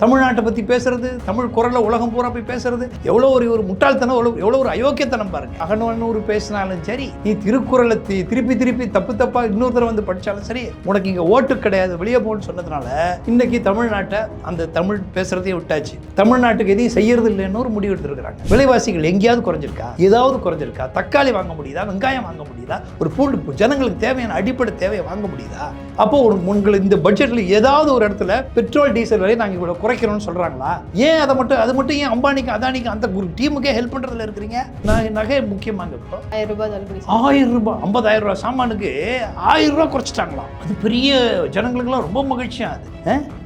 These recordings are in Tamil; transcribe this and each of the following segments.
தமிழ்நாட்டை பற்றி பேசுறது, தமிழ் குரலை உலகம் பூரா போய் பேசுறது எவ்வளோ ஒரு முட்டாள்தனம், எவ்வளோ ஒரு அயோக்கியத்தனம் பாருங்க. அகநூறு பேசினாலும் சரி, நீ திருக்குறளை திருப்பி தப்பாக இன்னொரு தடவை வந்து படித்தாலும் சரி, உனக்கு இங்கே ஓட்டு கிடையாது, வெளியே போன்னு சொன்னதுனால இன்னைக்கு தமிழ்நாட்டை அந்த தமிழ் பேசுறதையே விட்டாச்சு. தமிழ்நாட்டுக்கு எதையும் செய்யறது இல்லைன்னு ஒரு முடிவு எடுத்துருக்காங்க. விலைவாசிகள் எங்கேயாவது குறைஞ்சிருக்கா? ஏதாவது குறைஞ்சிருக்கா? தக்காளி வாங்க முடியுதா? வெங்காயம் வாங்க முடியுதா? ஒரு பூண்டு ஜனங்களுக்கு தேவையான அடிப்படை தேவையை வாங்க முடியுதா? அப்போ உங்களுக்கு இந்த பட்ஜெட்ல ஏதாவது ஒரு இடத்துல பெட்ரோல் டீசல் விலையை நாங்கள் இவ்வளோ குறைக்கிறோம்னு சொல்றாங்களா? ஏன் அது மட்டும் ஏன் அம்பானிக்கு அதானிக்கு அந்த ஒரு டீமுக்கே ஹெல்ப் பண்றதுல இருக்கிறீங்க? நகை முக்கியமாங்க. இப்போ 1000 ரூபாய் 50,000 ரூபாய் சாமானுக்கு 1000 ரூபாய் குறைச்சிட்டாங்களாம். அது பெரிய ஜனங்களுக்குலாம் ரொம்ப மகிழ்ச்சியா. அது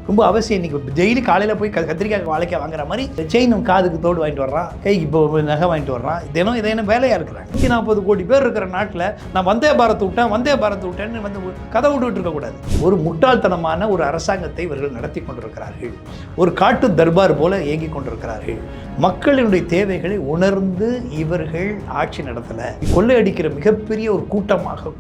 ரொம்ப அவசியம். இன்னைக்கு டெய்லி காலையில் போய் கத்திரிக்காய் வாழைக்காய் வாங்குற மாதிரி செயின் காதுக்கு தோடு வாங்கிட்டு வர்றான், கைக்கு இப்போ நகை வாங்கிட்டு வர்றான். இதெல்லாம் வேலையாக இருக்கிறாங்க. 140 கோடி பேர் இருக்கிற நாட்டில் நான் வந்தே பாரத் விட்டேன்னு வந்து கதை விட்டுட்டு இருக்கக்கூடாது. ஒரு முட்டாள்தனமான ஒரு அரசாங்கத்தை இவர்கள் நடத்தி கொண்டிருக்கிறார்கள். ஒரு காட்டு தர்பார் போல இயங்கி கொண்டிருக்கிறார்கள். மக்களினுடைய தேவைகளை உணர்ந்து இவர்கள் ஆட்சி நடத்தலை. கொள்ளையடிக்கிற மிகப்பெரிய ஒரு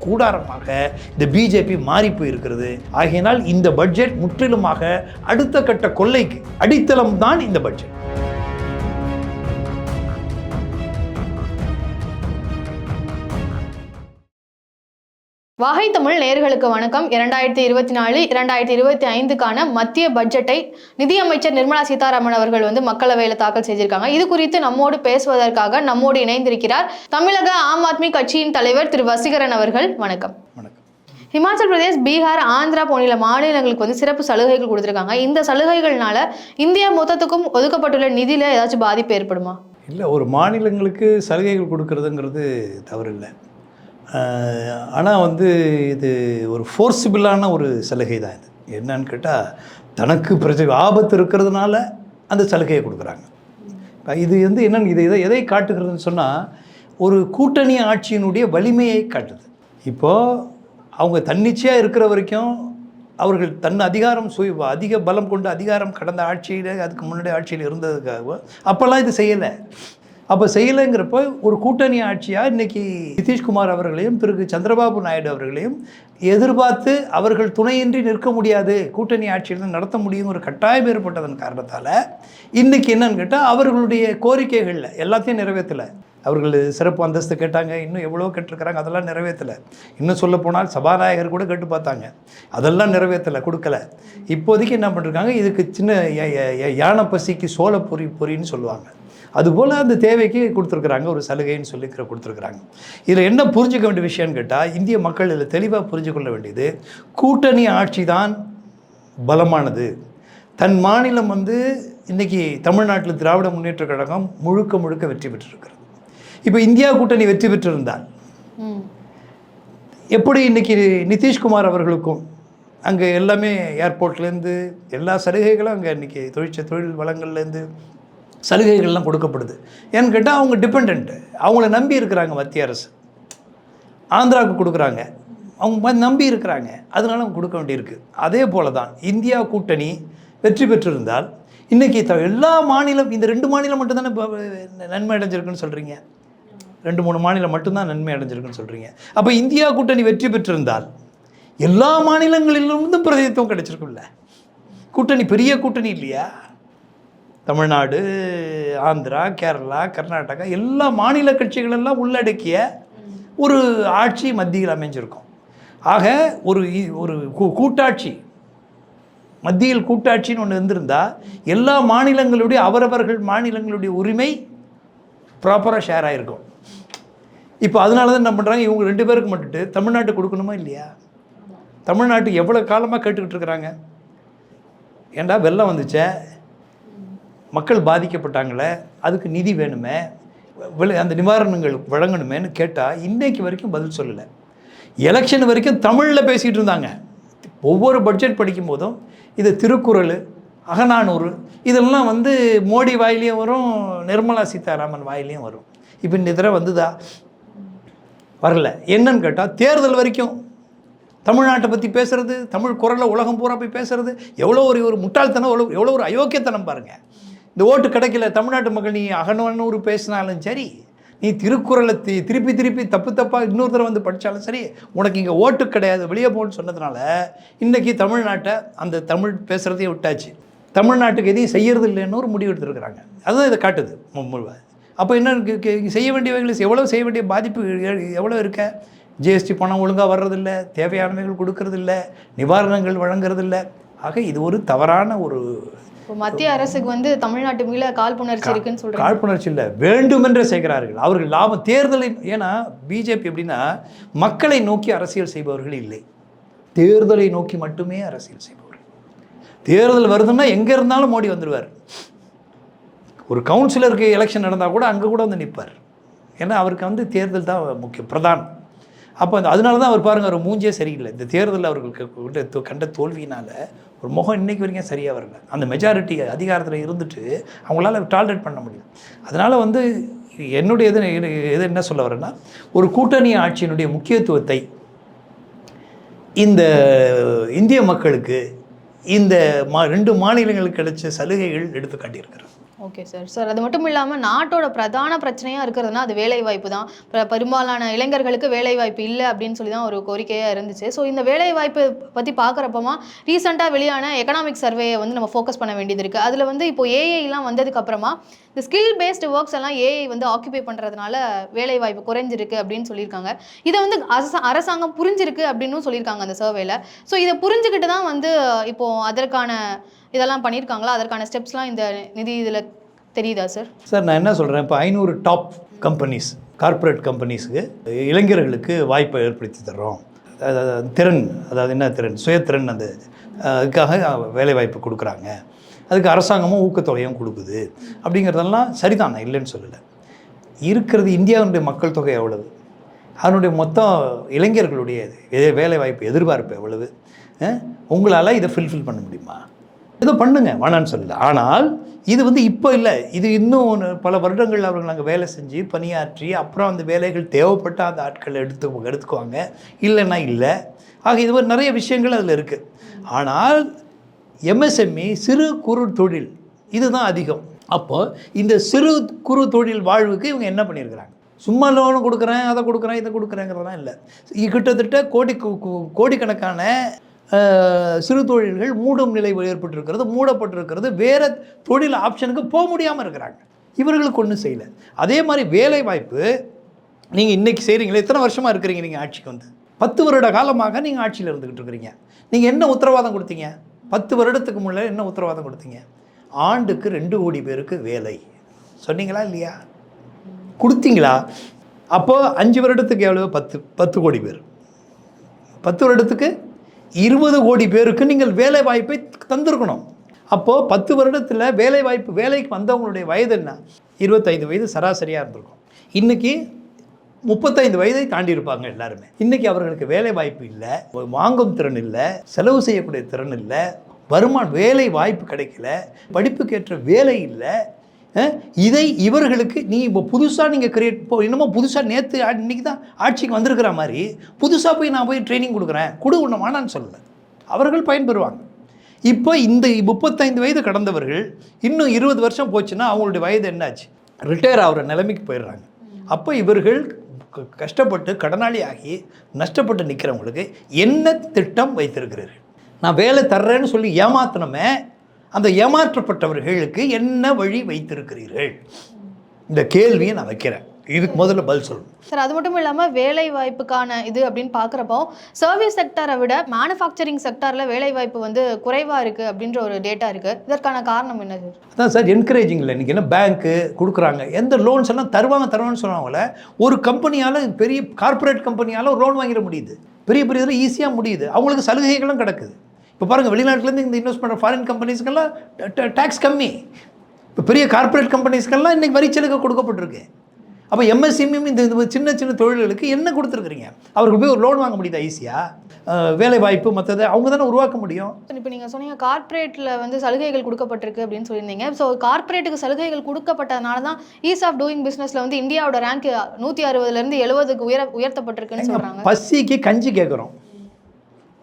கூடாரமாக இந்த பிஜேபி மாறி போயிருக்கிறது. ஆகையினால் இந்த பட்ஜெட் முற்றிலுமாக அடுத்த கட்ட கொள்ளைக்கு அடித்தளம் தான் இந்த பட்ஜெட். வாகை தமிழ் நேயர்களுக்கு வணக்கம். 2024-2025க்கான மத்திய பட்ஜெட்டை நிதியமைச்சர் நிர்மலா சீதாராமன் அவர்கள் மக்களவையில் தாக்கல் செய்திருக்காங்க. இது குறித்து நம்மோடு பேசுவதற்காக நம்மோடு இணைந்திருக்கிறார் தமிழக ஆம் ஆத்மி கட்சியின் தலைவர் திரு வசீகரன் அவர்கள். வணக்கம். ஹிமாச்சல் பிரதேஷ், பீகார், ஆந்திரா போன்ற மாநிலங்களுக்கு சிறப்பு சலுகைகள் கொடுத்துருக்காங்க. இந்த சலுகைகள்னால இந்தியா மொத்தத்துக்கும் ஒதுக்கப்பட்டுள்ள நிதியில ஏதாச்சும் பாதிப்பு ஏற்படுமா? இல்லை, ஒரு மாநிலங்களுக்கு சலுகைகள் கொடுக்கறதுங்கிறது தவறு இல்லை. ஆனால் இது ஒரு ஃபோர்ஸிபிளான ஒரு சலுகை தான். இது என்னன்னு கேட்டால், தனக்கு ஆபத்து இருக்கிறதுனால அந்த சலுகையை கொடுக்குறாங்க. இது என்னன்னு எதை காட்டுகிறதுன்னு சொன்னால், ஒரு கூட்டணி ஆட்சியினுடைய வலிமையை காட்டுது. இப்போது அவங்க தன்னிச்சையாக இருக்கிற வரைக்கும் அவர்கள் அதிகாரம் அதிக பலம் கொண்டு அதிகாரம் கடந்த ஆட்சியில், அதுக்கு முன்னாடி ஆட்சியில் இருந்ததுக்காக அப்போல்லாம் இது செய்யலை. அப்போ செய்யலைங்கிறப்ப ஒரு கூட்டணி ஆட்சியாக இன்றைக்கி நிதிஷ்குமார் அவர்களையும் திரு சந்திரபாபு நாயுடு அவர்களையும் எதிர்பார்த்து அவர்கள் துணையின்றி நிற்க முடியாது, கூட்டணி ஆட்சியில் நடத்த முடியுங்கிற கட்டாயம் ஏற்பட்டதன் காரணத்தால் இன்றைக்கி என்னன்னு கேட்டால், அவர்களுடைய கோரிக்கைகளில் எல்லாத்தையும் நிறைவேற்றலை. அவர்கள் சிறப்பு அந்தஸ்து கேட்டாங்க, இன்னும் எவ்வளோ கேட்டிருக்கிறாங்க, அதெல்லாம் நிறைவேற்றலை. இன்னும் சொல்ல போனால் சபாநாயகர் கூட கேட்டு பார்த்தாங்க, அதெல்லாம் நிறைவேற்றலை, கொடுக்கலை. இப்போதைக்கு என்ன பண்ணிருக்காங்க, இதுக்கு சின்ன யானை பசிக்கு சோள பொறின்னு சொல்லுவாங்க, அதுபோல் அந்த தேவைக்கு கொடுத்துருக்குறாங்க, ஒரு சலுகைன்னு சொல்லி கொடுத்துருக்குறாங்க. இதில் என்ன புரிஞ்சுக்க வேண்டிய விஷயம்னு கேட்டால், இந்திய மக்கள் இதில் தெளிவாக புரிஞ்சு கொள்ள வேண்டியது, கூட்டணி ஆட்சி தான் பலமானது. தன் மாநிலம் இன்றைக்கி தமிழ்நாட்டில் திராவிட முன்னேற்ற கழகம் முழுக்க வெற்றி பெற்றிருக்கிறது. இப்போ இந்தியா கூட்டணி வெற்றி பெற்றிருந்தால் எப்படி இன்றைக்கி நிதிஷ்குமார் அவர்களுக்கும் அங்கே எல்லாமே ஏர்போர்ட்லேருந்து எல்லா சலுகைகளும் அங்கே இன்றைக்கி தொழில் வளங்கள்லேருந்து சலுகைகள்லாம் கொடுக்கப்படுது. ஏன்னு கேட்டால் அவங்க டிபெண்ட், அவங்கள நம்பி இருக்கிறாங்க. மத்திய அரசு ஆந்திராவுக்கு கொடுக்குறாங்க, அவங்க நம்பி இருக்கிறாங்க, அதனால அவங்க கொடுக்க வேண்டியிருக்கு. அதே போல தான் இந்தியா கூட்டணி வெற்றி பெற்றிருந்தால் இன்றைக்கி எல்லா மாநிலம், இந்த 2 மாநிலம் மட்டும்தானே நன்மை அடைஞ்சிருக்குன்னு சொல்கிறீங்க, 2-3 மாநிலம் மட்டும்தான் நன்மை அடைஞ்சிருக்குன்னு சொல்கிறீங்க. அப்போ இந்தியா கூட்டணி வெற்றி பெற்றிருந்தால் எல்லா மாநிலங்களிலிருந்தும் பிரதிநிதித்துவம் கிடைச்சிருக்குல்ல. கூட்டணி பெரிய கூட்டணி இல்லையா? தமிழ்நாடு, ஆந்திரா, கேரளா, கர்நாடகா எல்லா மாநில கட்சிகளெல்லாம் உள்ளடக்கிய ஒரு ஆட்சி மத்தியில் அமைஞ்சிருக்கும். ஆக ஒரு கூட்டாட்சி, மத்தியில் கூட்டாட்சின்னு ஒன்று இருந்திருந்தால் எல்லா மாநிலங்களுடைய அவரவர்கள் மாநிலங்களுடைய உரிமை ப்ராப்பராக ஷேர் ஆகிருக்கும். இப்போ அதனால தான் என்ன பண்ணுறாங்க, இவங்க 2 பேருக்கு மட்டுட்டு தமிழ்நாட்டுக்கு கொடுக்கணுமா இல்லையா? தமிழ்நாட்டுக்கு எவ்வளோ காலமாக கேட்டுக்கிட்டு இருக்கிறாங்க, ஏண்டா வெள்ளம் வந்துச்சே, மக்கள் பாதிக்கப்பட்டாங்களே, அதுக்கு நிதி வேணுமே, அந்த நிவாரணங்கள் வழங்கணுமேனு கேட்டால் இன்றைக்கு வரைக்கும் பதில் சொல்லலை. எலெக்ஷன் வரைக்கும் தமிழில் பேசிகிட்டு இருந்தாங்க. ஒவ்வொரு பட்ஜெட் படிக்கும் போதும் இது திருக்குறள், அகநானூறு இதெல்லாம் மோடி வாயிலையும் வரும், நிர்மலா சீதாராமன் வாயிலையும் வரும். இப்போ இந்த தடவை வந்துதா? வரல. என்னன்னு கேட்டால், தேர்தல் வரைக்கும் தமிழ்நாட்டை பற்றி பேசுகிறது, தமிழ் குரலை உலகம் பூரா போய் பேசுகிறது எவ்வளோ ஒரு முட்டாள்தனம், எவ்வளோ ஒரு அயோக்கியத்தனம் பாருங்கள். இந்த ஓட்டு கிடைக்கல, தமிழ்நாட்டு மக்கள் நீ அகநூறு பேசினாலும் சரி, நீ திருக்குறளை திருப்பி தப்பாக இன்னொரு தடவை படித்தாலும் சரி, உனக்கு இங்கே ஓட்டு கிடையாது, வெளியே போன்னு சொன்னதுனால இன்றைக்கி தமிழ்நாட்டை அந்த தமிழ் பேசுகிறதையே விட்டாச்சு. தமிழ்நாட்டுக்கு எதையும் செய்யறது இல்லைன்னு ஒரு முடிவு எடுத்துருக்குறாங்க. அதுதான் இதை காட்டுது முழுவதும். அப்போ என்ன செய்ய வேண்டியவைகளை எவ்வளோ செய்ய வேண்டிய பாதிப்பு எவ்வளோ இருக்க? ஜிஎஸ்டி பணம் ஒழுங்காக வர்றதில்லை, தேவையானவைகள் கொடுக்கறதில்ல, நிவாரணங்கள் வழங்குறதில்ல. ஆக இது ஒரு தவறான ஒரு மத்திய அரசுக்கு வந்து தமிழ்நாட்டு மேல காழ்ப்புணர்ச்சி இருக்குன்னு சொல்றாங்க. காழ்ப்புணர்ச்சி இல்லை, வேண்டுமென்றே செய்கிறார்கள் அவர்கள். லாபம் தேர்தலை, ஏன்னா பிஜேபி எப்படின்னா மக்களை நோக்கி அரசியல் செய்பவர்கள் இல்லை, தேர்தலை நோக்கி மட்டுமே அரசியல் செய்பவர்கள். தேர்தல் வருதுன்னா எங்கே இருந்தாலும் மோடி வந்துடுவார். ஒரு கவுன்சிலருக்கு எலெக்ஷன் நடந்தால் கூட அங்கே கூட வந்து நிற்பார். ஏன்னா அவருக்கு வந்து தேர்தல் தான் முக்கியம், பிரதானம். அப்போ அதனால தான் அவர் பாருங்கள், அவர் மூஞ்சே சரியில்லை. இந்த தேர்தலில் அவர்களுக்கு கண்ட தோல்வியினால் ஒரு முகம் இன்றைக்கு வரைக்கும் சரியாக வரல. அந்த மெஜாரிட்டி அதிகாரத்தில் இருந்துட்டு அவங்களால டாலரேட் பண்ண முடியல. அதனால் வந்து என்னுடைய எது என்ன சொல்ல வரேன்னா, ஒரு கூட்டணி ஆட்சியினுடைய முக்கியத்துவத்தை இந்த இந்திய மக்களுக்கு இந்த 2 மாநிலங்களுக்கு கிடைச்ச சலுகைகள் எடுத்து காட்டியிருக்கிறார். ஓகே சார், அது மட்டும் இல்லாமல் நாட்டோட பிரதான பிரச்சனையாக இருக்கிறதுனா அது வேலைவாய்ப்பு தான். பெரும்பாலான இளைஞர்களுக்கு வேலைவாய்ப்பு இல்லை அப்படின்னு சொல்லி தான் ஒரு கோரிக்கையாக இருந்துச்சு. ஸோ இந்த வேலைவாய்ப்பு பற்றி பார்க்குறப்பமா ரீசெண்டாக வெளியான எக்கனாமிக் சர்வேயை வந்து நம்ம ஃபோக்கஸ் பண்ண வேண்டியது இருக்குது. அதில் வந்து இப்போ ஏஐலாம் வந்ததுக்கப்புறமா இந்த ஸ்கில் பேஸ்டு ஒர்க்ஸ் எல்லாம் ஏஐ வந்து ஆக்குபை பண்ணுறதுனால வேலைவாய்ப்பு குறைஞ்சிருக்கு அப்படின்னு சொல்லியிருக்காங்க. இதை வந்து அரசாங்கம் புரிஞ்சிருக்கு அப்படின்னு சொல்லியிருக்காங்க அந்த சர்வேல. ஸோ இதை புரிஞ்சுக்கிட்டு தான் வந்து இப்போது அதற்கான இதெல்லாம் பண்ணியிருக்காங்களா, அதற்கான ஸ்டெப்ஸ்லாம் இந்த நிதி இதில் தெரியுதா சார்? சார் நான் என்ன சொல்கிறேன், இப்போ 500 டாப் கம்பெனிஸ், கார்ப்பரேட் கம்பெனிஸுக்கு இளைஞர்களுக்கு வாய்ப்பை ஏற்படுத்தி தர்றோம். திறன், அதாவது என்ன திறன், சுயத்திறன், அந்த அதுக்காக வேலைவாய்ப்பு கொடுக்குறாங்க. அதுக்கு அரசாங்கமும் ஊக்கத்தொகையும் கொடுக்குது. அப்படிங்கிறதெல்லாம் சரிதான், நான் இல்லைன்னு சொல்லலை. இருக்கிறது இந்தியாவுடைய மக்கள் தொகை எவ்வளவு, அதனுடைய மொத்தம் இளைஞர்களுடைய வேலைவாய்ப்பு எதிர்பார்ப்பு எவ்வளவு, உங்களால் இதை ஃபில்ஃபில் பண்ண முடியுமா? ஏதோ பண்ணுங்க, வேணான்னு சொல்லலை. ஆனால் இது வந்து இப்போ இல்லை, இது இன்னும் பல வருடங்கள் அவர்கள் நாங்கள் வேலை செஞ்சு பணியாற்றி அப்புறம் அந்த வேலைகள் தேவைப்பட்ட அந்த ஆட்களை எடுத்துக்குவாங்க, இல்லைன்னா இல்லை. ஆக இது மாதிரி நிறைய விஷயங்கள் அதில் இருக்குது. ஆனால் எம்எஸ்எம்இ சிறு குறு தொழில் இதுதான் அதிகம். அப்போது இந்த சிறு குறு தொழில் வாழ்வுக்கு இவங்க என்ன பண்ணியிருக்கிறாங்க? சும்மா லோனு கொடுக்குறேன், அதை கொடுக்குறேன், இதை கொடுக்குறேங்கிறதெல்லாம் இல்லை. கிட்டத்தட்ட கோடிக்கணக்கான சிறு தொழில்கள் மூடும் நிலை ஏற்பட்டிருக்கிறது, மூடப்பட்டிருக்கிறது. வேறு தொழில் ஆப்ஷனுக்கு போக முடியாமல் இருக்கிறாங்க. இவர்களுக்கு ஒன்றும் செய்யலை. அதே மாதிரி வேலை வாய்ப்பு நீங்கள் இன்றைக்கி செய்கிறீங்களே, எத்தனை வருஷமாக இருக்கிறீங்க நீங்கள் ஆட்சிக்கு வந்து? 10 வருட காலமாக நீங்கள் ஆட்சியில் இருந்துக்கிட்டு இருக்கிறீங்க. நீங்கள் என்ன உத்தரவாதம் கொடுத்தீங்க? 10 வருடத்துக்கு முன்னாடி என்ன உத்தரவாதம் கொடுத்தீங்க? ஆண்டுக்கு 2 கோடி பேருக்கு வேலை சொன்னீங்களா இல்லையா? கொடுத்தீங்களா? அப்போது 5 வருடத்துக்கு எவ்வளோ? 10 கோடி பேர். 10 வருடத்துக்கு 20 கோடி பேருக்கு நீங்கள் வேலை வாய்ப்பை தந்திருக்கணும். அப்போது 10 வருடத்தில் வேலை வாய்ப்பு, வேலைக்கு வந்தவங்களுடைய வயது என்ன? 25 வயது சராசரியாக இருந்திருக்கும். இன்றைக்கி 35 வயதை தாண்டி இருப்பாங்க எல்லாருமே. இன்றைக்கி அவர்களுக்கு வேலை வாய்ப்பு இல்லை, வாங்கும் திறன் இல்லை, செலவு செய்யக்கூடிய திறன் இல்லை, வேலை வாய்ப்பு கிடைக்கல, படிப்புக்கேற்ற வேலை இல்லை. இதை இவர்களுக்கு இப்போ புதுசாக நீங்கள் என்னமோ புதுசாக நேற்று இன்றைக்கி தான் ஆட்சிக்கு வந்திருக்கிற மாதிரி புதுசாக நான் போய் ட்ரைனிங் கொடுக்குறேன், ஒன்று வேணான்னு சொல்லலை. அவர்கள் பயன்பெறுவாங்க. இப்போ இந்த 35 வயது கடந்தவர்கள் இன்னும் 20 வருஷம் போச்சுன்னா அவங்களுடைய வயது என்னாச்சு? ரிட்டையர் ஆகிற நிலைமைக்கு போயிடுறாங்க. அப்போ இவர்கள் கஷ்டப்பட்டு கடனாளி ஆகி நஷ்டப்பட்டு நிற்கிறவங்களுக்கு என்ன திட்டம் வைத்திருக்கிறீர்கள்? நான் வேலை தர்றேன்னு சொல்லி ஏமாத்தினமே, அந்த ஏமாற்றப்பட்டவர்களுக்கு என்ன வழி வைத்திருக்கிறீர்கள்? இந்த கேள்வியை நான் வைக்கிறேன். இதுக்கு முதல்ல பதில் சொல்லணும் சார். அது மட்டும் இல்லாமல் வேலை வாய்ப்புக்கான இது அப்படின்னு பார்க்குறப்போ சர்வீஸ் செக்டரை விட மேனுஃபேக்சரிங் செக்டரில் வேலை வாய்ப்பு வந்து குறைவாக இருக்குது அப்படின்ற ஒரு டேட்டா இருக்குது. இதற்கான காரணம் என்ன சார்? அதான் சார், என்கரேஜிங் இல்லை. இன்றைக்கி என்ன பேங்க்கு கொடுக்குறாங்க, எந்த லோன்ஸ் எல்லாம் தருவாங்கன்னு சொன்னாங்களே. ஒரு கம்பெனியால், பெரிய கார்ப்பரேட் கம்பெனியால் ஒரு லோன் வாங்கிட முடியுது, பெரிய இதில் ஈஸியாக முடியுது. அவங்களுக்கு சலுகைகளும் கிடக்குது. இப்போ பாருங்கள், வெளிநாட்டிலேருந்து இந்த இன்வெஸ்ட் பண்ணுற ஃபாரின் கம்பெனிஸ்க்கெல்லாம் டேக்ஸ் கம்மி. இப்போ பெரிய கார்ப்பரேட் கம்பெனிஸ்க்கெல்லாம் இன்றைக்கி வரிச்சலுகை கொடுக்கப்பட்டிருக்கு. அப்போ எம்எஸ்எம்இ இந்த சின்ன சின்ன தொழில்களுக்கு என்ன கொடுத்துருக்குறீங்க? அவருக்கு போய் ஒரு லோன் வாங்க முடியுதா ஈஸியாக? வேலை வாய்ப்பு மற்றது அவங்க தானே உருவாக்க முடியும். இப்போ நீங்கள் சொன்னீங்க கார்ப்பரேட்டில் வந்து சலுகைகள் கொடுக்கப்பட்டிருக்கு அப்படின்னு சொல்லியிருந்தீங்க. ஸோ கார்ப்பரேட்டுக்கு சலுகைகள் கொடுக்கப்பட்டதுனால தான் ஈஸ் ஆஃப் டூயிங் பிஸ்னஸில் வந்து இந்தியாவோட ரேங்க் 160லேருந்து 70க்கு உயர்த்தப்பட்டிருக்குன்னு சொல்கிறாங்க. பசிக்கு கஞ்சி கேட்குறோம்,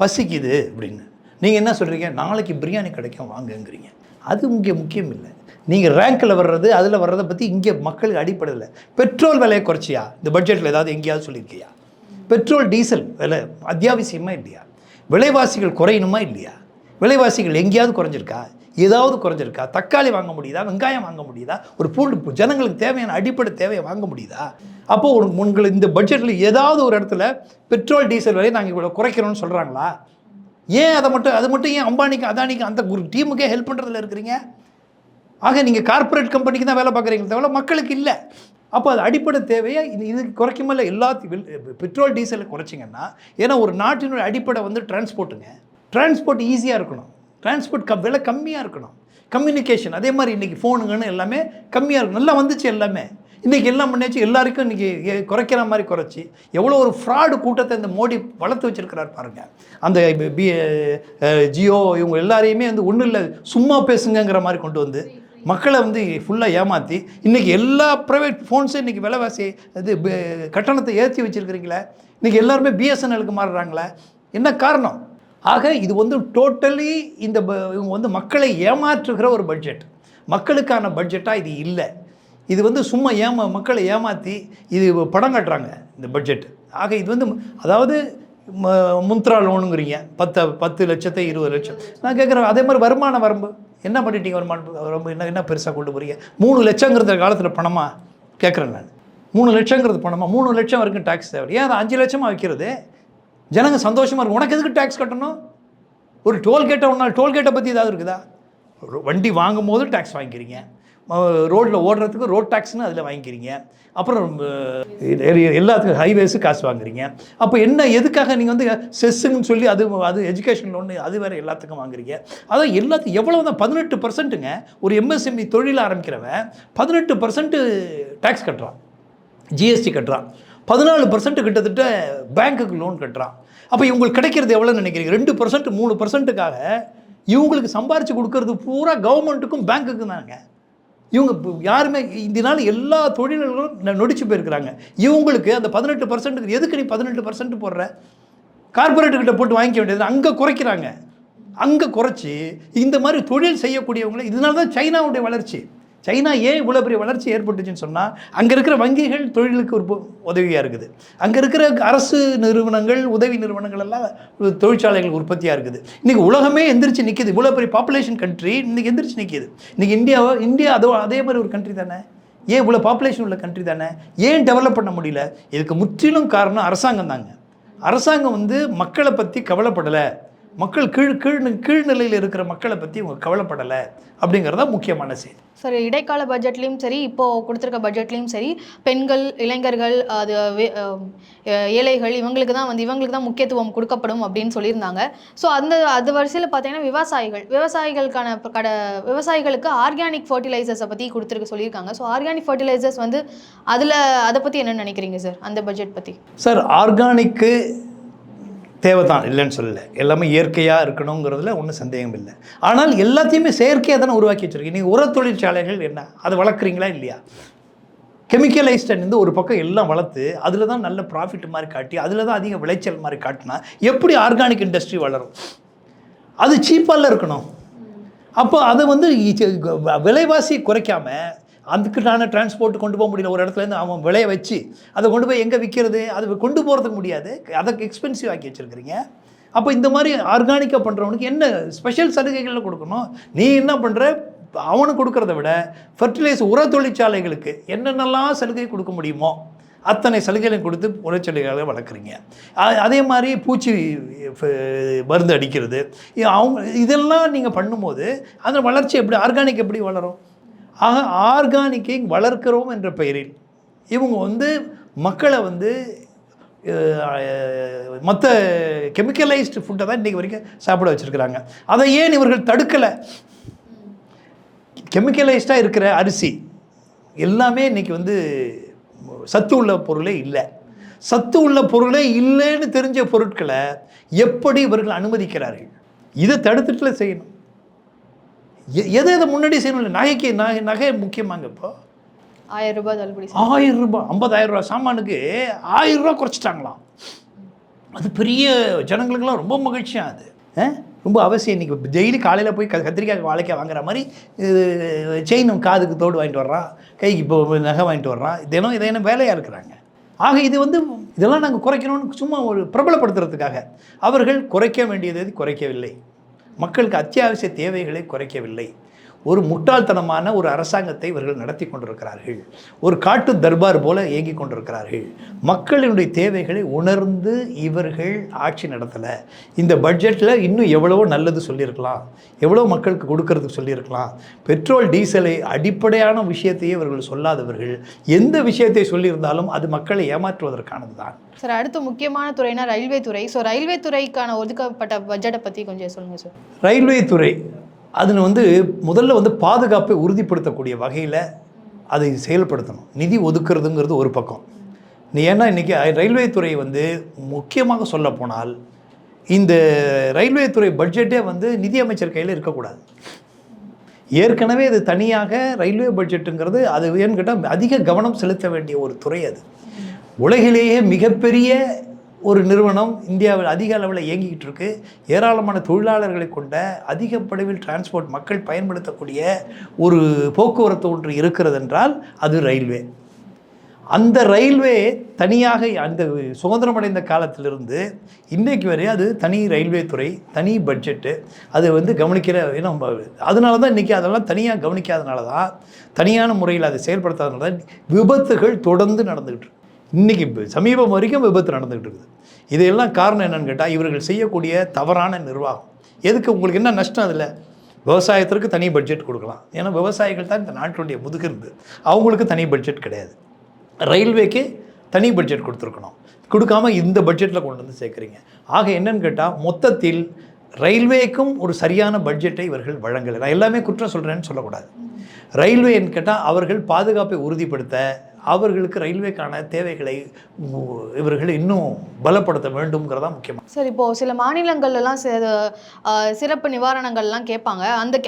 பசிக்குது அப்படின்னு. நீங்கள் என்ன சொல்கிறீங்க? நாளைக்கு பிரியாணி கிடைக்கும் வாங்குங்கிறீங்க. அது முக்கியம் இல்லை. நீங்கள் ரேங்கில் வர்றது, அதில் வர்றதை பற்றி இங்கே மக்களுக்கு அடிப்படையில். பெட்ரோல் விலையை குறைச்சியா இந்த பட்ஜெட்டில்? ஏதாவது எங்கேயாவது சொல்லியிருக்கியா? பெட்ரோல் டீசல் விலை அத்தியாவசியமாக இல்லையா? விலைவாசிகள் குறையணுமா இல்லையா? விலைவாசிகள் எங்கேயாவது குறைஞ்சிருக்கா? ஏதாவது குறைஞ்சிருக்கா? தக்காளி வாங்க முடியுதா? வெங்காயம் வாங்க முடியுதா? ஒரு பூண்டு ஜனங்களுக்கு தேவையான அடிப்படை தேவையை வாங்க முடியுதா? அப்போது உங்களுக்கு இந்த பட்ஜெட்டில் ஏதாவது ஒரு இடத்துல பெட்ரோல் டீசல் விலையை நாங்கள் இவ்வளோ குறைக்கிறோன்னு சொல்கிறாங்களா? ஏன் அது மட்டும் ஏன் அம்பானிக்கு அதானிக்கு அந்த ஒரு டீமுக்கே ஹெல்ப் பண்ணுறதுல இருக்கிறீங்க? ஆக நீங்கள் கார்ப்பரேட் கம்பெனிக்கு தான் வேலை பார்க்குறீங்க தவிர மக்களுக்கு இல்லை. அப்போ அது அடிப்படை தேவையை இது குறைக்குமில்ல. எல்லாத்தையும் பெட்ரோல் டீசலை குறைச்சிங்கன்னா, ஏன்னா ஒரு நாட்டினுடைய அடிப்படை வந்து டிரான்ஸ்போர்ட்டுங்க. டிரான்ஸ்போர்ட் ஈஸியாக இருக்கணும், டிரான்ஸ்போர்ட் விலை கம்மியாக இருக்கணும், கம்யூனிகேஷன் அதே மாதிரி இன்றைக்கி ஃபோனுங்கன்னு எல்லாமே கம்மியாக இருக்கும். நல்லா வந்துச்சு எல்லாமே. இன்றைக்கி எல்லாம் பண்ணியாச்சு, எல்லாருக்கும் இன்றைக்கி குறைக்கிற மாதிரி குறைச்சி எவ்வளோ ஒரு ஃப்ராடு கூட்டத்தை இந்த மோடி வளர்த்து வச்சுருக்கிறார் பாருங்கள். அந்த ஜியோ இவங்க எல்லாரையுமே வந்து ஒன்றும் இல்லை சும்மா பேசுங்கிற மாதிரி கொண்டு வந்து மக்களை வந்து ஃபுல்லாக ஏமாற்றி இன்றைக்கி எல்லா ப்ரைவேட் ஃபோன்ஸும் இன்றைக்கி விலைவாசி இது கட்டணத்தை ஏற்றி வச்சுருக்கிறீங்களே. இன்றைக்கி எல்லாருமே பிஎஸ்என்எலுக்கு மாறுறாங்களே. என்ன காரணம்? ஆக இது வந்து டோட்டலி இவங்க வந்து மக்களை ஏமாற்றுகிற ஒரு பட்ஜெட், மக்களுக்கான பட்ஜெட்டாக இது இல்லை. இது வந்து சும்மா மக்களை ஏமாற்றி இது படம் காட்டுறாங்க இந்த பட்ஜெட். ஆக இது வந்து அதாவது முந்த்ரா லோனுங்கிறீங்க 10 லட்சத்தை 20 லட்சம். நான் கேட்குறேன் அதே மாதிரி வருமான வரம்பு என்ன பண்ணிட்டீங்க? வருமான வரம்பு என்ன பெருசாக கொண்டு போகிறீங்க? 3 லட்சங்கிறது காலத்தில் பணமாக கேட்குறேன் நான். 3 லட்சங்கிறது பணமாக? 3 லட்சம் வரைக்கும் டேக்ஸ் தேவை. ஏன் அதை 5 லட்சமாக வைக்கிறது? ஜனங்க சந்தோஷமாக இருக்கும். உனக்கு எதுக்கு டேக்ஸ் கட்டணும்? ஒரு டோல்கேட்டை ஒன்றால் டோல்கேட்டை பற்றி ஏதாவது இருக்குதா? வண்டி வாங்கும் போது டேக்ஸ் வாங்கிக்கிறீங்க, ரோட்டில் ஓடுறதுக்கு ரோட் டேக்ஸ்னு அதில் வாங்கிக்கிறீங்க, அப்புறம் எல்லாத்துக்கும் ஹைவேஸு காசு வாங்குறீங்க. அப்போ என்ன எதுக்காக நீங்கள் வந்து செஸ்ஸுன்னு சொல்லி அது எஜுகேஷன் லோன்னு அது வேறு எல்லாத்துக்கும் வாங்குறீங்க. அதான் எல்லாத்துக்கும் எவ்வளோ தான் 18%ங்க. ஒரு எம்எஸ்எம்இ தொழில் ஆரம்பிக்கிறவன் 18% டேக்ஸ் கட்டுறான், ஜிஎஸ்டி கட்டுறான், 14% கிட்டத்தட்ட பேங்க்குக்கு லோன் கட்டுறான். அப்போ இவங்களுக்கு கிடைக்கிறது எவ்வளோன்னு நினைக்கிறீங்க? 2% 3%க்காக இவங்களுக்கு சம்பாரித்து கொடுக்கறது பூரா கவர்மெண்ட்டுக்கும் பேங்க்குக்கும் தாங்க. இவங்க யாருமே இதனால் எல்லா தொழில்களும் நொடிச்சு போயிருக்கிறாங்க. இவங்களுக்கு அந்த 18%க்கு எதுக்கு நீ 18% போடுற? கார்பரேட்டுக்கிட்ட போட்டு வாங்கிக்க வேண்டியது. அங்கே குறைக்கிறாங்க. அங்கே குறைச்சி இந்த மாதிரி தொழில் செய்யக்கூடியவங்களை இதனால தான் சைனாவுடைய வளர்ச்சி. சைனா ஏன் இவ்வளோ பெரிய வளர்ச்சி ஏற்பட்டுச்சுன்னு சொன்னால் அங்கே இருக்கிற வங்கிகள் தொழிலுக்கு ஒரு உதவியாக இருக்குது. அங்கே இருக்கிற அரசு நிறுவனங்கள் உதவி நிறுவனங்கள் எல்லாம் தொழிற்சாலைகள் உற்பத்தியாக இருக்குது. இன்றைக்கி உலகமே எந்திரிச்சு நிற்கிது. இவ்வளோ பெரிய பாப்புலேஷன் கண்ட்ரி இன்றைக்கி எந்திரிச்சு நிற்கிது. இன்றைக்கி இந்தியா அதே மாதிரி ஒரு கண்ட்ரி தானே. ஏன் இவ்வளோ பாப்புலேஷன் உள்ள கண்ட்ரி தானே. ஏன் டெவலப் பண்ண முடியல? இதுக்கு முற்றிலும் காரணம் அரசாங்கம் தாங்க. அரசாங்கம் வந்து மக்களை பற்றி கவலைப்படலை. மக்கள் கீழ்நிலையில் இருக்கிற மக்களை பற்றி இவங்க கவலைப்படலை அப்படிங்கிறதா முக்கியமான செய்தி. சரி, இடைக்கால பட்ஜெட்லேயும் சரி, இப்போது கொடுத்துருக்க பட்ஜெட்லேயும் சரி, பெண்கள், இளைஞர்கள், அது ஏழைகள் இவங்களுக்கு தான் முக்கியத்துவம் கொடுக்கப்படும் அப்படின்னு சொல்லியிருந்தாங்க. ஸோ அது வரிசையில் பார்த்தீங்கன்னா விவசாயிகளுக்கு ஆர்கானிக் ஃபர்டிலைசர்ஸை பற்றி சொல்லியிருக்காங்க. ஸோ ஆர்கானிக் ஃபர்டிலைசர்ஸ் வந்து அதை பற்றி என்ன நினைக்கிறீங்க சார், அந்த பட்ஜெட் பற்றி? சார், ஆர்கானிக்கு தேவை தான், இல்லைன்னு சொல்லலை. எல்லாமே இயற்கையாக இருக்கணுங்கிறதுல ஒன்றும் சந்தேகம் இல்லை. ஆனால் எல்லாத்தையுமே செயற்கையாக தானே உருவாக்கி வச்சுருக்கீங்க. நீங்கள் உர தொழிற்சாலைகள் என்ன அதை வளர்க்குறீங்களா இல்லையா? கெமிக்கலைஸ்டன் ஒரு பக்கம் எல்லாம் வளர்த்து அதில் தான் நல்ல ப்ராஃபிட் மாதிரி காட்டி அதில் தான் அதிக விளைச்சல் மாதிரி காட்டினா எப்படி ஆர்கானிக் இண்டஸ்ட்ரி வளரும்? அது சீப்பாக இருக்கணும். அப்போ அதை வந்து விலைவாசி குறைக்காமல் அதுக்குட்டான டிரான்ஸ்போர்ட் கொண்டு போக முடியல. ஒரு இடத்துலேருந்து அவன் விளைய வச்சு அதை கொண்டு போய் எங்கே விற்கிறது? அது கொண்டு போகிறதுக்கு முடியாது. அதுக்கு எக்ஸ்பென்சிவ் ஆக்கி வச்சுருக்கிறீங்க. அப்போ இந்த மாதிரி ஆர்கானிக்காக பண்ணுறவனுக்கு என்ன ஸ்பெஷல் சலுகைகளில் கொடுக்கணும்? நீ என்ன பண்ணுற? அவனுக்கு கொடுக்குறத விட ஃபர்டிலைசர் உர தொழிற்சாலைகளுக்கு என்னென்னலாம் சலுகை கொடுக்க முடியுமோ அத்தனை சலுகைகளையும் கொடுத்து உரச்சலுகைகளை வளர்க்குறீங்க. அதே மாதிரி பூச்சி மருந்து அடிக்கிறது, இதெல்லாம் நீங்கள் பண்ணும்போது அந்த வளர்ச்சி எப்படி ஆர்கானிக் எப்படி வளரும்? ஆக ஆர்கானிக்கை வளர்க்கிறோம் என்ற பெயரில் இவங்க வந்து மக்களை வந்து மற்ற கெமிக்கலைஸ்டு ஃபுட்டை தான் இன்றைக்கி வரைக்கும் சாப்பிட வச்சுருக்கிறாங்க. அதை ஏன் இவர்கள் தடுக்கலை? கெமிக்கலைஸ்டாக இருக்கிற அரிசி எல்லாமே இன்றைக்கி வந்து சத்து உள்ள பொருளே இல்லை. சத்து உள்ள பொருளே இல்லைன்னு தெரிஞ்ச பொருட்களை எப்படி இவர்கள் அனுமதிக்கிறார்கள்? இதை தடுத்துட்டுல செய்யணும். எதை முன்னாடி செய்யணும் இல்லை. நகை முக்கியமாங்க. இப்போ 1000 ரூபாய் தள்ளுபடி. 1000 ரூபாய் 50,000 ரூபாய் சாமானுக்கு 1000 ரூபா குறைச்சிட்டாங்களாம். அது பெரிய ஜனங்களுக்கெல்லாம் ரொம்ப மகிழ்ச்சியாக அது ரொம்ப அவசியம். இன்றைக்கி டெய்லி காலையில் போய் கத்திரிக்காய் வாழைக்காய் வாங்குற மாதிரி செயின் காதுக்கு தோடு வாங்கிட்டு வர்றான், கைக்கு இப்போ நகை வாங்கிட்டு வர்றான். இதெல்லாம் வேலையாக இருக்கிறாங்க. ஆக இது வந்து இதெல்லாம் நாங்கள் குறைக்கணும்னு சும்மா ஒரு பிரபலப்படுத்துறதுக்காக அவர்கள் குறைக்க வேண்டியதை குறைக்கவில்லை. மக்களுக்கு அத்தியாவசிய தேவைகளை குறைக்கவில்லை. ஒரு முட்டாள்தனமான ஒரு அரசாங்கத்தை இவர்கள் நடத்தி கொண்டிருக்கிறார்கள். ஒரு காட்டு தர்பார் போல இயங்கி கொண்டிருக்கிறார்கள். மக்களினுடைய தேவைகளை உணர்ந்து இவர்கள் ஆட்சி நடத்தலை. இந்த பட்ஜெட்டில் இன்னும் எவ்வளவோ நல்லது சொல்லியிருக்கலாம், எவ்வளோ மக்களுக்கு கொடுக்கறதுக்கு சொல்லியிருக்கலாம். பெட்ரோல் டீசலை அடிப்படையான விஷயத்தையே இவர்கள் சொல்லாதவர்கள் எந்த விஷயத்தை சொல்லியிருந்தாலும் அது மக்களை ஏமாற்றுவதற்கானது தான். சார், அடுத்த முக்கியமான துறைனா ரயில்வே துறை. ஸோ ரயில்வே துறைக்கான ஒதுக்கப்பட்ட பட்ஜெட்டை பற்றி கொஞ்சம் சொல்லுங்கள் சார். ரயில்வே துறை முதல்ல பாதுகாப்பை உறுதிப்படுத்தக்கூடிய வகையில் அதை செயல்படுத்தணும். நிதி ஒதுக்குறதுங்கிறது ஒரு பக்கம். ஏன்னா இன்றைக்கி ரயில்வே துறை முக்கியமாக சொல்ல போனால் இந்த ரயில்வே துறை பட்ஜெட்டே நிதியமைச்சர் கையில் இருக்கக்கூடாது. ஏற்கனவே இது தனியாக ரயில்வே பட்ஜெட்டுங்கிறது அது ஏன்னு கேட்டால் அதிக கவனம் செலுத்த வேண்டிய ஒரு துறை. அது உலகிலேயே மிகப்பெரிய ஒரு நிறுவனம் இந்தியாவில் அதிக அளவில் இயங்கிக்கிட்டு இருக்கு. ஏராளமான தொழிலாளர்களை கொண்ட அதிகப்படிவில் டிரான்ஸ்போர்ட் மக்கள் பயன்படுத்தக்கூடிய ஒரு போக்குவரத்து ஒன்று இருக்கிறது என்றால் அது ரயில்வே. அந்த ரயில்வே தனியாக அந்த சுதந்திரமடைந்த காலத்திலிருந்து இன்றைக்கு வரை அது தனி ரயில்வே துறை, தனி பட்ஜெட்டு அது கவனிக்கிற அதனால தான் இன்றைக்கி அதெல்லாம் தனியாக கவனிக்காதனால தான், தனியான முறையில் அதை செயல்படுத்தாதனால தான் விபத்துகள் தொடர்ந்து நடந்துக்கிட்டு இருக்கு. இன்றைக்கி சமீபம் வரைக்கும் விபத்து நடந்துகிட்டு இருக்குது. இதையெல்லாம் காரணம் என்னென்னு கேட்டால் இவர்கள் செய்யக்கூடிய தவறான நிர்வாகம். எதுக்கு உங்களுக்கு என்ன நஷ்டம்? அதில் விவசாயத்திற்கு தனி பட்ஜெட் கொடுக்கலாம். ஏன்னா விவசாயிகள் தான் இந்த நாட்டினுடைய முதுகெலும்பு. அவங்களுக்கு தனி பட்ஜெட் கிடையாது. ரயில்வேக்கு தனி பட்ஜெட் கொடுத்துருக்கணும். கொடுக்காம இந்த பட்ஜெட்டில் கொண்டு வந்து சேர்க்குறீங்க. ஆக என்னன்னு கேட்டால் மொத்தத்தில் ரயில்வேக்கும் ஒரு சரியான பட்ஜெட்டை இவர்கள் வழங்கலை. நான் எல்லாமே குற்றம் சொல்கிறேன்னு சொல்லக்கூடாது. ரயில்வேன்னு கேட்டால் அவர்கள் பாதுகாப்பை உறுதிப்படுத்த, அவர்களுக்கு ரயில்வேக்கான தேவைகளை இவர்கள் இன்னும் பலப்படுத்த வேண்டும்ங்கிறதா முக்கியமாக. சார், இப்போது சில மாநிலங்கள்லாம் சிறப்பு நிவாரணங்கள்லாம் கேட்பாங்க.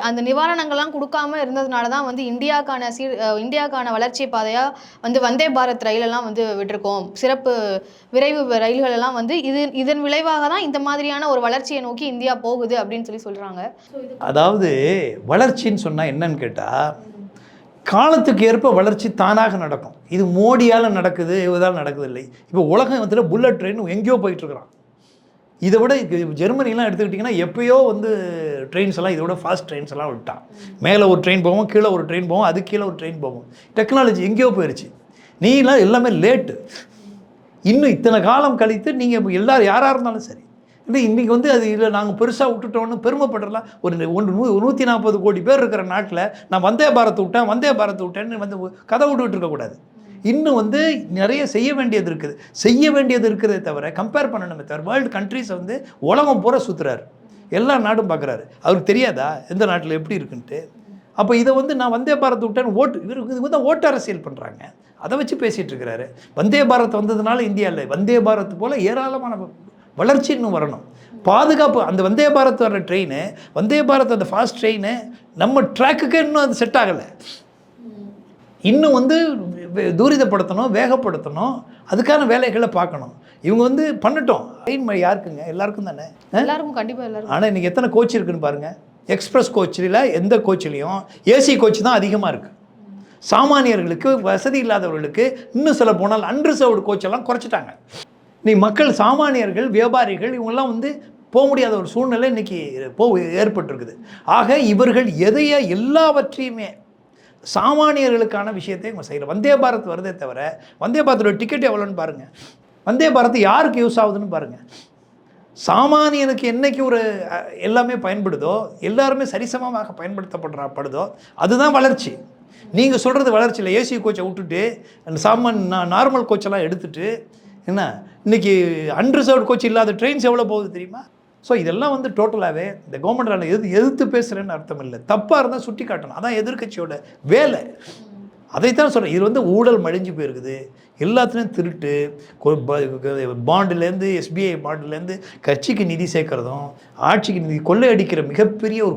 அந்த நிவாரணங்கள்லாம் கொடுக்காம இருந்ததுனால தான் இந்தியாக்கான வளர்ச்சி பாதையாக வந்தே பாரத் ரயிலெல்லாம் விட்டுருக்கோம். சிறப்பு விரைவு ரயில்கள் எல்லாம் இதன் விளைவாக தான் இந்த மாதிரியான ஒரு வளர்ச்சியை நோக்கி இந்தியா போகுது அப்படின்னு சொல்கிறாங்க. அதாவது வளர்ச்சின்னு சொன்னால் என்னன்னு கேட்டால் காலத்துக்கு ஏற்ப வளர்ச்சி தானாக நடக்கும். இது மோடியால் நடக்குது, இவதால் நடக்குது இல்லை. இப்போ உலகத்தில் புல்லட் ட்ரெயின் எங்கேயோ போயிட்டுருக்குறான். இதை விட ஜெர்மனிலாம் எடுத்துக்கிட்டிங்கன்னா எப்போயோ ட்ரெயின்ஸ் எல்லாம் இதை விட ஃபாஸ்ட் ட்ரெயின்ஸ் எல்லாம் விட்டான். மேலே ஒரு ட்ரெயின் போவோம், கீழே ஒரு ட்ரெயின் போவோம், அது கீழே ஒரு ட்ரெயின் போவோம். டெக்னாலஜி எங்கேயோ போயிடுச்சு. நீலாம் எல்லாமே லேட்டு. இன்னும் இத்தனை காலம் கழித்து நீங்கள் எல்லோரும் யாராக இருந்தாலும் சரி இல்லை இன்றைக்கி அது இல்லை நாங்கள் பெருசாக விட்டுட்டோன்னு பெருமைப்படுறலாம். ஒரு 140 கோடி பேர் இருக்கிற நாட்டில் நான் வந்தே பாரத் விட்டேன்னு கதை விட்டுக்கிட்டு இருக்கக்கூடாது. இன்னும் நிறைய செய்ய வேண்டியது இருக்கிறதே தவிர கம்பேர் பண்ணணுமே தவிர வேர்ல்டு கண்ட்ரிஸை உலகம் பூரா சுற்றுறாரு. எல்லா நாடும் பார்க்குறாரு. அவருக்கு தெரியாதா எந்த நாட்டில் எப்படி இருக்குன்ட்டு? அப்போ இதை நான் வந்தே பாரத் விட்டேன்னு இவருக்கு தான் ஓட்டு அரசியல் பண்ணுறாங்க. அதை வச்சு பேசிகிட்டு இருக்கிறாரு. வந்தே பாரத் வந்ததுனால இந்தியா இல்லை, வந்தே பாரத் போல் ஏராளமான வளர்ச்சி இன்னும் வரணும். பாதுகாப்பு அந்த வந்தே பாரத் வர்ற ட்ரெயின், வந்தே பாரத் அந்த ஃபாஸ்ட் ட்ரெயின் நம்ம ட்ராக்குக்கே இன்னும் அது செட் ஆகலை. இன்னும் தூரிதப்படுத்தணும், வேகப்படுத்தணும், அதுக்கான வேலைகளை பார்க்கணும். இவங்க பண்ணட்டும். ட்ரெயின் யாருக்குங்க? எல்லாருக்கும் தானே, எல்லாருக்கும் கண்டிப்பாக எல்லாரும். ஆனால் இன்றைக்கி எத்தனை கோச் இருக்குன்னு பாருங்கள். எக்ஸ்பிரஸ் கோச்சில் எந்த கோச்சிலையும் ஏசி கோச் தான் அதிகமாக இருக்குது. சாமானியர்களுக்கு, வசதி இல்லாதவர்களுக்கு, இன்னும் சொல்ல போனால் அன்ரிசர்வ்டு கோச்செல்லாம் குறைச்சிட்டாங்க. நீ மக்கள், சாமானியர்கள், வியாபாரிகள் இவங்கெல்லாம் போக முடியாத ஒரு சூழ்நிலை இன்றைக்கி ஏற்பட்டிருக்குது. ஆக இவர்கள் எல்லாவற்றையுமே சாமானியர்களுக்கான விஷயத்தை இவங்க செய்யல. வந்தே பாரத் வருதே தவிர வந்தே பாரத்தோட டிக்கெட் எவ்வளோன்னு பாருங்கள். வந்தே பாரத் யாருக்கு யூஸ் ஆகுதுன்னு பாருங்கள். சாமானியனுக்கு என்றைக்கு ஒரு எல்லாமே பயன்படுதோ, எல்லாருமே சரிசமமாக பயன்படுத்தப்படுதோ அதுதான் வளர்ச்சி. நீங்கள் சொல்கிறது வளர்ச்சி இல்லை. ஏசி கோச்சை விட்டுட்டு அந்த நார்மல் கோச்செல்லாம் எடுத்துகிட்டு என்ன இன்றைக்கி அன்ரிசர்வ்டு கோச் இல்லாத ட்ரெயின்ஸ் எவ்வளோ போகுது தெரியுமா? ஸோ இதெல்லாம் டோட்டலாகவே இந்த கவர்மெண்ட்டால் எதிர்த்து பேசுகிறேன்னு அர்த்தம் இல்லை. தப்பாக இருந்தால் சுட்டி காட்டணும். அதான் எதிர்கட்சியோட வேலை. அதைத்தான் சொல்கிறேன். இது ஊழல் மழிஞ்சு போயிருக்குது. எல்லாத்துலேயும் திருட்டு, பாண்டுலேருந்து எஸ்பிஐ பாண்டுலேருந்து கட்சிக்கு நிதி சேர்க்குறதும் ஆட்சிக்கு நிதி கொள்ளையடிக்கிற மிகப்பெரிய ஒரு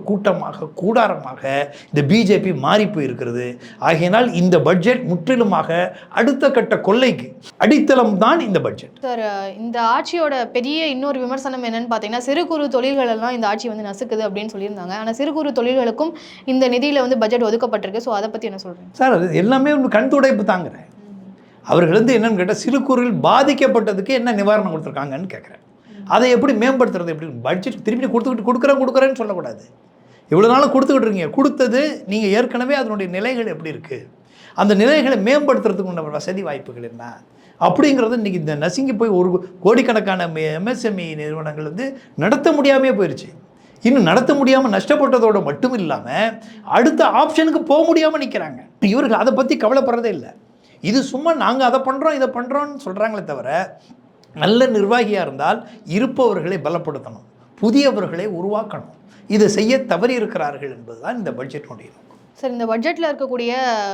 கூடாரமாக இந்த பிஜேபி மாறி போயிருக்கிறது. ஆகையினால் இந்த பட்ஜெட் முற்றிலுமாக அடுத்த கட்ட கொள்ளைக்கு அடித்தளம் தான் இந்த பட்ஜெட். சார், இந்த ஆட்சியோட பெரிய இன்னொரு விமர்சனம் என்னன்னு பார்த்தீங்கன்னா, சிறு குறு தொழில்கள் எல்லாம் இந்த ஆட்சி நசுக்குது அப்படின்னு சொல்லியிருந்தாங்க. ஆனால் சிறு குறு தொழில்களுக்கும் இந்த நிதியில் பட்ஜெட் ஒதுக்கப்பட்டிருக்கு. ஸோ அதை பற்றி என்ன சொல்கிறேன் சார்? அது எல்லாமே கண் துடைப்பு தாங்கிறேன். அவர்கள் என்னன்னு கேட்டால் சிறு குறுகள் பாதிக்கப்பட்டதுக்கு என்ன நிவாரணம் கொடுத்துருக்காங்கன்னு கேட்குறேன். அதை எப்படி மேம்படுத்துறது, எப்படி பட்ஜெட் திருப்பி கொடுக்குறேன்னு சொல்லக்கூடாது. இவ்வளோ நாளும் கொடுத்துக்கிட்டு இருக்கீங்க, கொடுத்தது நீங்கள் ஏற்கனவே அதனுடைய நிலைகள் எப்படி இருக்குது, அந்த நிலைகளை மேம்படுத்துறதுக்கு உள்ள வசதி வாய்ப்புகள் என்ன அப்படிங்கிறது இன்றைக்கி இந்த நசுங்கி போய் ஒரு கோடிக்கணக்கான எம்எஸ்எம்இ நிறுவனங்கள் வந்து நடத்த முடியாமே போயிடுச்சு. இன்னும் நடத்த முடியாமல் நஷ்டப்பட்டதோடு மட்டும் இல்லாமல் அடுத்த ஆப்ஷனுக்கு போக முடியாமல் நிற்கிறாங்க. இவர்கள் அதை பற்றி கவலைப்படுறதே இல்லை. இது சும்மா நாங்கள் அதை பண்ணுறோம் இதை பண்ணுறோன்னு சொல்கிறாங்களே தவிர, நல்ல நிர்வாகியாக இருந்தால் இருப்பவர்களை பலப்படுத்தணும், புதியவர்களை உருவாக்கணும். இதை செய்ய தவறி இருக்கிறார்கள் என்பது தான் இந்த பட்ஜெட்டுடைய நோக்கம். சார், இந்த பட்ஜெட்டில் இருக்கக்கூடிய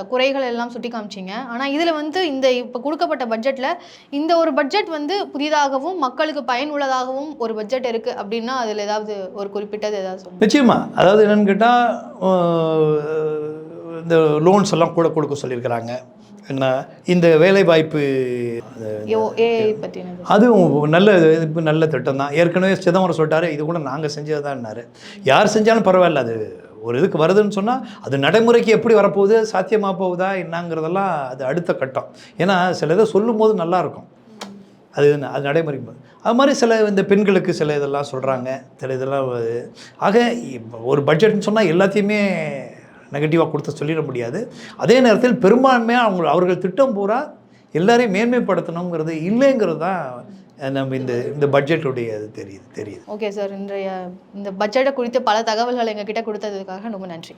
குறைகள் எல்லாம் சுட்டி காமிச்சிங்க. ஆனால் இதில் வந்து இந்த இப்போ கொடுக்கப்பட்ட பட்ஜெட்டில் இந்த ஒரு பட்ஜெட் வந்து புதிதாகவும் மக்களுக்கு பயனுள்ளதாகவும் ஒரு பட்ஜெட் இருக்குது அப்படின்னா அதில் ஏதாவது ஒரு குறிப்பிட்டது ஏதாவது சொல்லுங்கள். நிச்சயமா. அதாவது என்னென்னு கேட்டால், இந்த லோன்ஸ் எல்லாம் கூட கொடுக்க சொல்லியிருக்கிறாங்க. என்ன இந்த வேலைவாய்ப்பு அதுவும் நல்ல திட்டம் தான். ஏற்கனவே சிதம்பரம் சொல்லிட்டாரு, இது கூட நாங்கள் செஞ்சது தான்னாரு. யார் செஞ்சாலும் பரவாயில்ல, அது ஒரு இதுக்கு வருதுன்னு சொன்னால் அது நடைமுறைக்கு எப்படி வரப்போகுது, சாத்தியமாக போகுதா என்னங்கிறதெல்லாம் அது அடுத்த கட்டம். ஏன்னா சில இதை சொல்லும் போது நல்லாயிருக்கும், அது நடைமுறைக்கு போது. அது மாதிரி சில இந்த பெண்களுக்கு சில இதெல்லாம் சொல்கிறாங்க, சில இதெல்லாம். ஆக ஒரு பட்ஜெட்னு சொன்னால் எல்லாத்தையுமே நெகட்டிவாக கொடுத்து சொல்லிட முடியாது. அதே நேரத்தில் பெரும்பான்மையாக அவர்கள் திட்டம் பூரா எல்லாரையும் மேன்மைப்படுத்தணுங்கிறது இல்லைங்கிறது தான் நம்ம இந்த பட்ஜெட்டுடைய இது தெரியுது. ஓகே சார், இந்த பட்ஜெட்டை குறித்து பல தகவல்கள் எங்ககிட்ட கொடுத்ததுக்காக ரொம்ப நன்றி.